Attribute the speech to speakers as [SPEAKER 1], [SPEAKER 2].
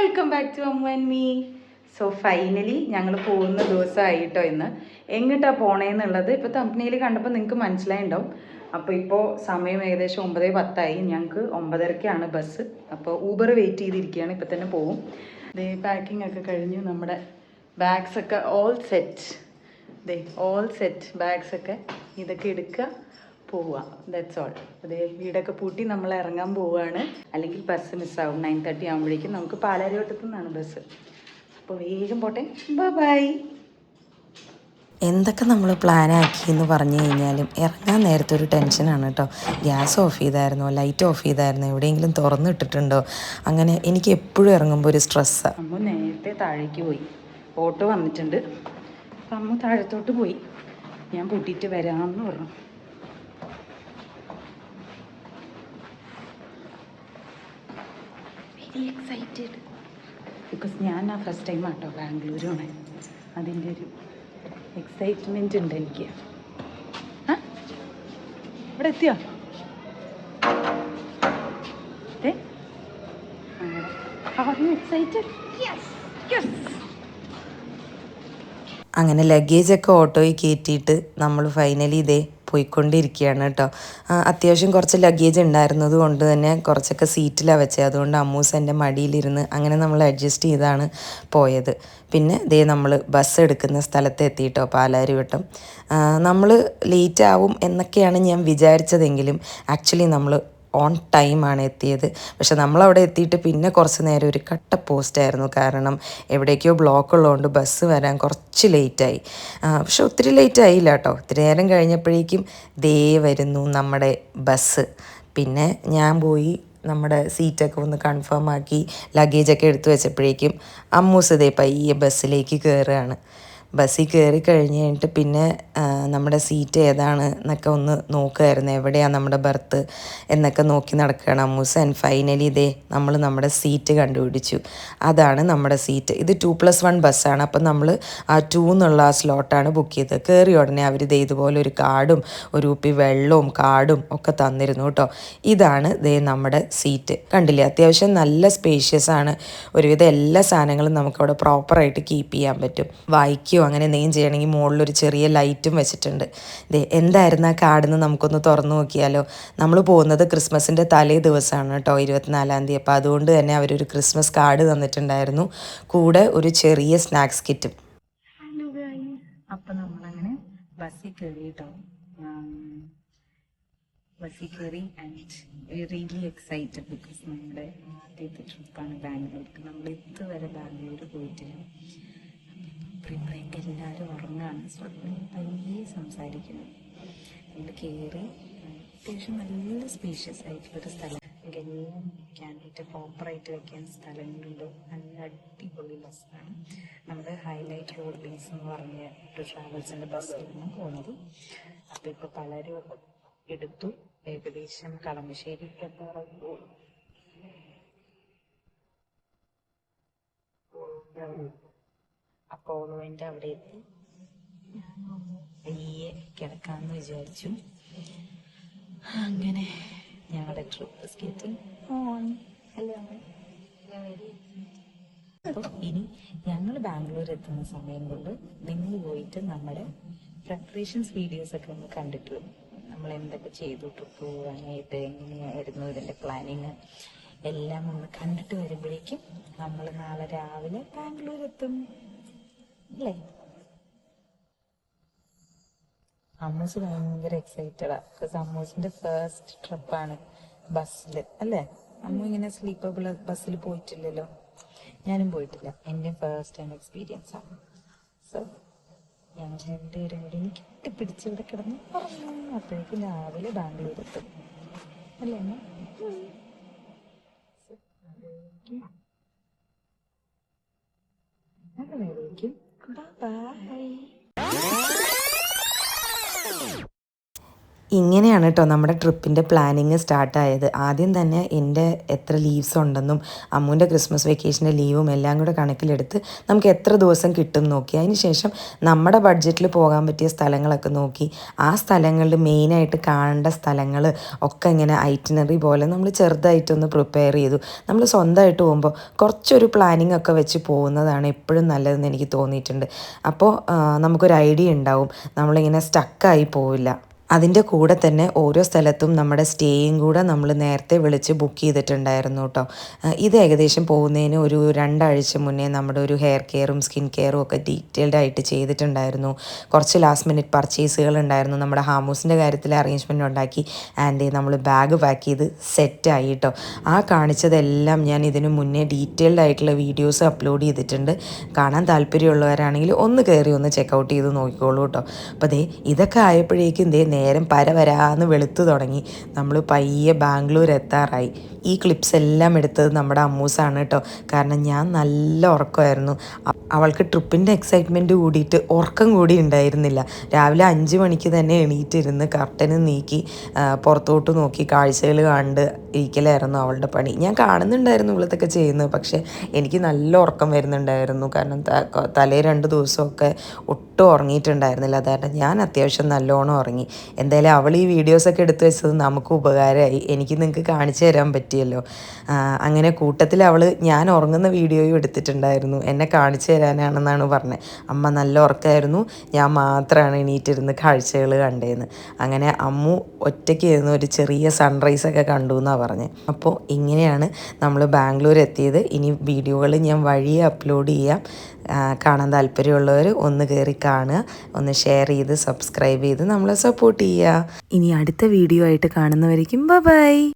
[SPEAKER 1] Welcome back to Ammu and me. So finally ഞങ്ങൾ പോകുന്ന ദിവസമായിട്ടോ ഇന്ന്. എങ്ങോട്ടാണ് പോണേന്നുള്ളത് ഇപ്പോൾ കമ്പനിയിൽ കണ്ടപ്പോൾ നിങ്ങൾക്ക് മനസ്സിലായിട്ടുണ്ടാവും. അപ്പോൾ ഇപ്പോൾ സമയം ഏകദേശം 9:10 ഞങ്ങൾക്ക് 9:30-ക്കാണ് ബസ്. അപ്പോൾ ഊബർ വെയിറ്റ് ചെയ്തിരിക്കുകയാണ്. ഇപ്പോൾ തന്നെ പോകും. ദേ പാക്കിംഗ് ഒക്കെ കഴിഞ്ഞു. നമ്മുടെ ബാഗ്സൊക്കെ ഓൾ സെറ്റ് ബാഗ്സൊക്കെ ഇതൊക്കെ എടുക്കുക, പോവുക. That's all. അതേ വീടൊക്കെ പൂട്ടി നമ്മൾ ഇറങ്ങാൻ പോവുകയാണ്. അല്ലെങ്കിൽ ബസ് മിസ്സാവും. 9:30 ആകുമ്പോഴേക്കും നമുക്ക് പാലാരിവട്ടത്തു നിന്നാണ് ബസ്. അപ്പോൾ വേഗം പോട്ടെ. ബൈ.
[SPEAKER 2] എന്തൊക്കെ നമ്മൾ പ്ലാനാക്കി എന്ന് പറഞ്ഞു കഴിഞ്ഞാലും ഇറങ്ങാൻ നേരത്തെ ഒരു ടെൻഷനാണ് കേട്ടോ. ഗ്യാസ് ഓഫ് ചെയ്തായിരുന്നോ, ലൈറ്റ് ഓഫ് ചെയ്തായിരുന്നോ, എവിടെയെങ്കിലും തുറന്നിട്ടിട്ടുണ്ടോ, അങ്ങനെ എനിക്ക് എപ്പോഴും ഇറങ്ങുമ്പോൾ ഒരു സ്ട്രെസ്സാണ്.
[SPEAKER 1] അമ്മ നേരത്തെ താഴേക്ക് പോയി. ഓട്ടോ വന്നിട്ടുണ്ട്. അപ്പം അമ്മ താഴത്തോട്ട് പോയി. ഞാൻ പൂട്ടിയിട്ട് വരാമെന്ന് പറഞ്ഞു. വെരി എക്സൈറ്റഡ് ബിക്കോസ് ഞാൻ ഫസ്റ്റ് ടൈം ആട്ടോ ബാംഗ്ലൂരാണ്. അതിൻ്റെ ഒരു എക്സൈറ്റ്മെൻ്റ് ഉണ്ട് എനിക്ക്. ഇവിടെ എത്തിയോ?
[SPEAKER 2] അങ്ങനെ ലഗേജൊക്കെ ഓട്ടോയിൽ കയറ്റിയിട്ട് നമ്മൾ ഫൈനലി ഇതേ പോയിക്കൊണ്ടിരിക്കുകയാണ് കേട്ടോ. അത്യാവശ്യം കുറച്ച് ലഗേജ് ഉണ്ടായിരുന്നത് കൊണ്ട് തന്നെ കുറച്ചൊക്കെ സീറ്റിലാണ് വെച്ചത്. അതുകൊണ്ട് അമ്മൂസ് എൻ്റെ മടിയിലിരുന്ന് അങ്ങനെ നമ്മൾ അഡ്ജസ്റ്റ് ചെയ്താണ് പോയത്. പിന്നെ ദേ നമ്മൾ ബസ് എടുക്കുന്ന സ്ഥലത്ത് എത്തിയിട്ടോ, പാലാരിവട്ടം. നമ്മൾ ലേറ്റ് ആവും എന്നൊക്കെയാണ് ഞാൻ വിചാരിച്ചതെങ്കിലും ആക്ച്വലി നമ്മൾ ഓൺ ടൈമാണ് എത്തിയത്. പക്ഷെ നമ്മളവിടെ എത്തിയിട്ട് പിന്നെ കുറച്ച് നേരം ഒരു കട്ട പോസ്റ്റായിരുന്നു. കാരണം എവിടേക്കോ ബ്ലോക്ക് ഉള്ളതുകൊണ്ട് ബസ് വരാൻ കുറച്ച് ലേറ്റായി. പക്ഷെ ഒത്തിരി ലേറ്റ് ആയില്ല കേട്ടോ. ഒത്തിരി നേരം കഴിഞ്ഞപ്പോഴേക്കും ദേ വരുന്നു നമ്മുടെ ബസ്. പിന്നെ ഞാൻ പോയി നമ്മുടെ സീറ്റൊക്കെ ഒന്ന് കൺഫേം ആക്കി ലഗേജൊക്കെ എടുത്തു വെച്ചപ്പോഴേക്കും അമ്മൂസ് ദേ പയ്യെ ബസ്സിലേക്ക് കയറുകയാണ്. ബസ്സിൽ കയറി കഴിഞ്ഞിട്ട് പിന്നെ നമ്മുടെ സീറ്റ് ഏതാണ് എന്നൊക്കെ ഒന്ന് നോക്കുമായിരുന്നു. എവിടെയാണ് നമ്മുടെ ബർത്ത് എന്നൊക്കെ നോക്കി നടക്കുകയാണ് അമ്മൂസ്. ആൻഡ് ഫൈനലി ഇതേ നമ്മൾ നമ്മുടെ സീറ്റ് കണ്ടുപിടിച്ചു. അതാണ് നമ്മുടെ സീറ്റ്. ഇത് 2+1 ബസ്സാണ്. അപ്പം നമ്മൾ ആ 2 എന്നുള്ള ആ സ്ലോട്ടാണ് ബുക്ക് ചെയ്തത്. കയറിയ ഉടനെ അവർ ദേ ഇതുപോലെ ഒരു കാർഡും ഒരു കുപ്പി വെള്ളവും കാർഡും ഒക്കെ തന്നിരുന്നു കേട്ടോ. ഇതാണ് ദേ നമ്മുടെ സീറ്റ്. കണ്ടില്ലേ, അത്യാവശ്യം നല്ല സ്പേഷ്യസ് ആണ്. ഒരുവിധം എല്ലാ സാധനങ്ങളും നമുക്കവിടെ പ്രോപ്പറായിട്ട് കീപ്പ് ചെയ്യാൻ പറ്റും. വായിക്കുകയോ അങ്ങനെ എന്തെങ്കിലും ചെയ്യണമെങ്കിൽ മുകളിലൊരു ചെറിയ ലൈറ്റും വെച്ചിട്ടുണ്ട്. ദേ എന്തായിരുന്നു ആ കാർഡെന്ന് നമുക്കൊന്ന് തുറന്നു നോക്കിയാലോ. നമ്മൾ പോകുന്നത് ക്രിസ്മസിൻ്റെ തലേ ദിവസമാണ് കേട്ടോ, 24-ാം തീയതി. അപ്പോൾ അതുകൊണ്ട് തന്നെ അവരൊരു ക്രിസ്മസ് കാർഡ് തന്നിട്ടുണ്ടായിരുന്നു, കൂടെ ഒരു ചെറിയ സ്നാക്സ് കിറ്റും.
[SPEAKER 1] അപ്പം നമ്മളങ്ങനെ ബസ്സിൽ കയറി കേട്ടോ. ബസ്സിൽ കയറി ആൻഡ് റിയലി എക്സൈറ്റഡ് ബിക്കോസ് നമ്മുടെ ആദ്യത്തെ ട്രിപ്പാണ് ബാംഗ്ലൂർക്ക്. നമ്മൾ ഇതുവരെ ബാംഗ്ലൂർ പോയിട്ടില്ല. എല്ലാവരും ഉറങ്ങാണ്. പയ്യെ സംസാരിക്കണം. നമ്മൾ കയറി അത്യാവശ്യം നല്ല സ്പേഷ്യസ് ആയിട്ടുള്ളൊരു സ്ഥലം. എല്ലാം വെക്കാനായിട്ട് പ്രോപ്പറായിട്ട് വെക്കാൻ സ്ഥലങ്ങളുണ്ട്. നല്ല അടിപൊളി ബസ്സാണ്. നമ്മുടെ ഹൈലൈറ്റ് ഹോൾഡിങ്സ് എന്ന് പറഞ്ഞ ഒരു ട്രാവൽസിൻ്റെ ബസ്സിലാണ് പോകുന്നത്. അപ്പോൾ ഇപ്പോൾ പലരും എടുത്തു. ഏകദേശം കളമശ്ശേരിക്ക് എത്താറായി. അപ്പോളോൻ്റെ അവിടെ എത്തി. പയ്യെ കിടക്കാമെന്ന് വിചാരിച്ചു. അങ്ങനെ ഞങ്ങളുടെ ട്രിപ്പ് സ്കെറ്റിംഗ് ഓൺ. അപ്പോൾ ഇനി ഞങ്ങൾ ബാംഗ്ലൂർ എത്തുന്ന സമയം കൊണ്ട് നിങ്ങൾ പോയിട്ട് നമ്മുടെ പ്രിപ്പറേഷൻസ് വീഡിയോസൊക്കെ ഒന്ന് കണ്ടിട്ട് വരും. നമ്മൾ എന്തൊക്കെ ചെയ്തു, ട്രിപ്പ് പോകാനായിട്ട് എങ്ങനെയായിരുന്നു ഇതിൻ്റെ പ്ലാനിങ് എല്ലാം ഒന്ന് കണ്ടിട്ട് വരുമ്പോഴേക്കും നമ്മൾ നാളെ രാവിലെ ബാംഗ്ലൂർ എത്തും അല്ലേ. അമ്മൂസ് ഭയങ്കര എക്സൈറ്റഡാ. ബിക്കോസ് അമ്മൂസിന്റെ ഫസ്റ്റ് ട്രിപ്പാണ് ബസ്സിൽ അല്ലേ. അമ്മു ഇങ്ങനെ സ്ലീപ്പർ ബസ്സിൽ പോയിട്ടില്ലല്ലോ. ഞാനും പോയിട്ടില്ല. എൻ്റെ ഫസ്റ്റ് ടൈം എക്സ്പീരിയൻസ് ആണ്. സോ ഞങ്ങൾ രണ്ടുപേരും കൂടി കെട്ടിപ്പിടിച്ച് ഇവിടെ കിടന്ന് പറഞ്ഞു. അപ്പോഴേക്കും രാവിലെ ബാംഗ്ലൂർ എത്തും അല്ലേ അമ്മ? അതുവരേക്കും ബൈ.
[SPEAKER 2] ഇങ്ങനെയാണ് കേട്ടോ നമ്മുടെ ട്രിപ്പിൻ്റെ പ്ലാനിങ് സ്റ്റാർട്ടായത്. ആദ്യം തന്നെ എൻ്റെ എത്ര ലീവ്സ് ഉണ്ടെന്നും അമ്മൂൻ്റെ ക്രിസ്മസ് വെക്കേഷൻ്റെ ലീവും എല്ലാം കൂടെ കണക്കിലെടുത്ത് നമുക്ക് എത്ര ദിവസം കിട്ടും നോക്കി. അതിന് ശേഷം നമ്മുടെ ബഡ്ജറ്റിൽ പോകാൻ പറ്റിയ സ്ഥലങ്ങളൊക്കെ നോക്കി. ആ സ്ഥലങ്ങളിൽ മെയിനായിട്ട് കാണേണ്ട സ്ഥലങ്ങൾ ഒക്കെ ഇങ്ങനെ ഐറ്റിനറി പോലെ നമ്മൾ ചെറുതായിട്ടൊന്ന് പ്രിപ്പയർ ചെയ്തു. നമ്മൾ സ്വന്തമായിട്ട് പോകുമ്പോൾ കുറച്ചൊരു പ്ലാനിങ് ഒക്കെ വെച്ച് പോകുന്നതാണ് എപ്പോഴും നല്ലതെന്ന് എനിക്ക് തോന്നിയിട്ടുണ്ട്. അപ്പോൾ നമുക്കൊരു ഐഡിയ ഉണ്ടാവും, നമ്മളിങ്ങനെ സ്റ്റക്കായി പോവില്ല. അതിൻ്റെ കൂടെ തന്നെ ഓരോ സ്ഥലത്തും നമ്മുടെ സ്റ്റേയും കൂടെ നമ്മൾ നേരത്തെ വിളിച്ച് ബുക്ക് ചെയ്തിട്ടുണ്ടായിരുന്നു കേട്ടോ. ഇത് ഏകദേശം പോകുന്നതിന് ഒരു 2 ആഴ്ച മുന്നേ നമ്മുടെ ഒരു ഹെയർ കെയറും സ്കിൻ കെയറും ഒക്കെ ഡീറ്റെയിൽഡ് ആയിട്ട് ചെയ്തിട്ടുണ്ടായിരുന്നു. കുറച്ച് ലാസ്റ്റ് മിനിറ്റ് പർച്ചേസുകൾ ഉണ്ടായിരുന്നു. നമ്മുടെ ഹാമൂസിൻ്റെ കാര്യത്തിൽ അറേഞ്ച്മെൻറ്റ് ഉണ്ടാക്കി ആൻഡ് നമ്മൾ ബാഗ് പാക്ക് ചെയ്ത് സെറ്റായി കേട്ടോ. ആ കാണിച്ചതെല്ലാം ഞാൻ ഇതിനു മുന്നേ ഡീറ്റെയിൽഡ് ആയിട്ടുള്ള വീഡിയോസ് അപ്ലോഡ് ചെയ്തിട്ടുണ്ട്. കാണാൻ താല്പര്യമുള്ളവരാണെങ്കിൽ ഒന്ന് കയറി ഒന്ന് ചെക്കൗട്ട് ചെയ്ത് നോക്കിക്കോളൂ കേട്ടോ. അപ്പോൾ ഇതൊക്കെ ആയപ്പോഴേക്കും നേരം വരാന്ന് വെളുത്തു തുടങ്ങി. നമ്മൾ പയ്യെ ബാംഗ്ലൂർ എത്താറായി. ഈ ക്ലിപ്സ് എല്ലാം എടുത്തത് നമ്മുടെ അമ്മൂസാണ് കേട്ടോ. കാരണം ഞാൻ നല്ല ഉറക്കമായിരുന്നു. അവൾക്ക് ട്രിപ്പിൻ്റെ എക്സൈറ്റ്മെൻറ്റ് കൂടിയിട്ട് ഉറക്കം കൂടി ഉണ്ടായിരുന്നില്ല. രാവിലെ 5 മണിക്ക് തന്നെ എണീറ്റിരുന്ന് കർട്ടന് നീക്കി പുറത്തോട്ട് നോക്കി കാഴ്ചകൾ കണ്ട് ഇരിക്കലായിരുന്നു അവളുടെ പണി. ഞാൻ കാണുന്നുണ്ടായിരുന്നു ഇവളത്തൊക്കെ ചെയ്യുന്നത്, പക്ഷേ എനിക്ക് നല്ല ഉറക്കം വരുന്നുണ്ടായിരുന്നു. കാരണം തലേ 2 ദിവസമൊക്കെ ഒട്ടും ഉറങ്ങിയിട്ടുണ്ടായിരുന്നില്ല. കാരണം ഞാൻ അത്യാവശ്യം നല്ലോണം ഉറങ്ങി. എന്തായാലും അവൾ ഈ വീഡിയോസൊക്കെ എടുത്തു വെച്ചത് നമുക്ക് ഉപകാരമായി. എനിക്ക് നിങ്ങൾക്ക് കാണിച്ചു തരാൻ പറ്റിയല്ലോ. അങ്ങനെ കൂട്ടത്തിൽ അവൾ ഞാൻ ഉറങ്ങുന്ന വീഡിയോയും എടുത്തിട്ടുണ്ടായിരുന്നു. എന്നെ കാണിച്ചു തരാനാണെന്നാണ് പറഞ്ഞത്. അമ്മ നല്ല ഉറക്കമായിരുന്നു, ഞാൻ മാത്രമാണ് എണീറ്റിരുന്ന് കാഴ്ചകൾ കണ്ടതെന്ന്. അങ്ങനെ അമ്മു ഒറ്റയ്ക്ക് ഇരുന്ന് ഒരു ചെറിയ സൺറൈസൊക്കെ കണ്ടു എന്നാണ് പറഞ്ഞത്. അപ്പോൾ ഇങ്ങനെയാണ് നമ്മൾ ബാംഗ്ലൂർ എത്തിയത്. ഇനി വീഡിയോകൾ ഞാൻ വഴിയെ അപ്ലോഡ് ചെയ്യാം. കാണാൻ താല്പര്യമുള്ളവർ ഒന്ന് കയറി കാണുക, ഒന്ന് ഷെയർ ചെയ്ത് സബ്സ്ക്രൈബ് ചെയ്ത് നമ്മളെ സപ്പോർട്ട് ചെയ്യുക. ഇനി അടുത്ത വീഡിയോ ആയിട്ട് കാണുന്നവരേക്കും ബൈ.